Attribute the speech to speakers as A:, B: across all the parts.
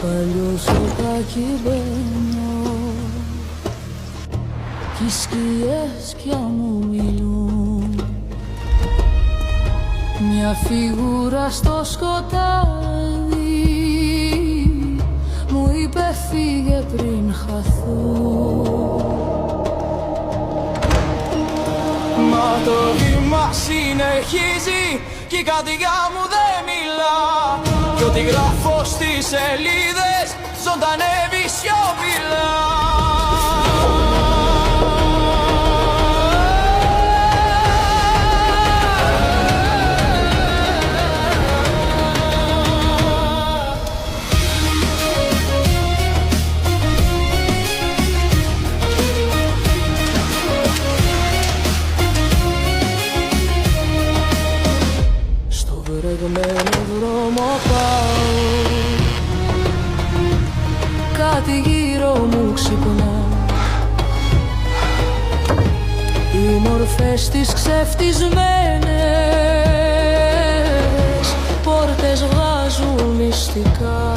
A: παλιό σοκάκι μπαίνω κι οι σκιές πια μου μιλούν. Μια φιγούρα στο σκοτάδι μου είπε φύγε πριν χαθούν.
B: Μα το βήμα συνεχίζει κι η καρδιά μου δεν μιλά κι ό,τι γράφω στις σελίδες ζωντανεύει σιωπηλά.
A: Βρεγμένο δρόμο πάω, κάτι γύρω μου ξυπνά. Οι μορφές τις ξεφτισμένες πόρτες βγάζουν μυστικά.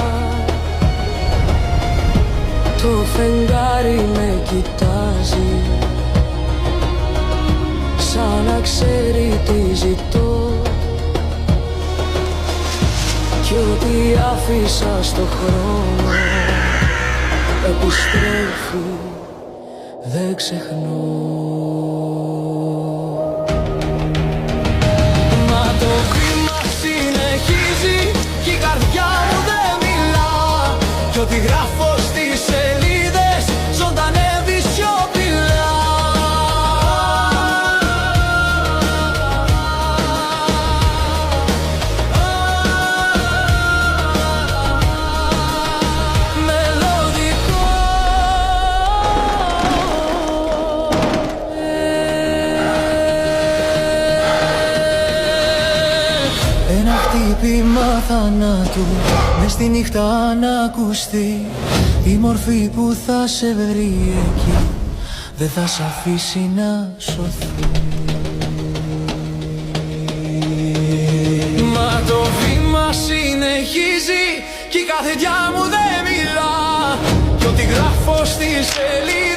A: Το φεγγάρι με κοιτάζει σαν να ξέρει τι ζητώ κι ό,τι άφησα στο χρόνο επιστρέφει, δεν ξεχνώ.
B: Μα το βήμα συνεχίζει κι η καρδιά μου δεν μιλά κι ό,τι γράφω στις σελίδες ζωντανεύει σιωπηλά.
C: Ένα χτύπημα θανάτου μες στη νύχτα να ακουστεί. Η μορφή που θα σε βρει εκεί δεν θα σ' αφήσει να σωθεί.
B: Μα το βήμα συνεχίζει κι η καρδιά μου δεν μιλά κι ό,τι γράφω στις σελίδες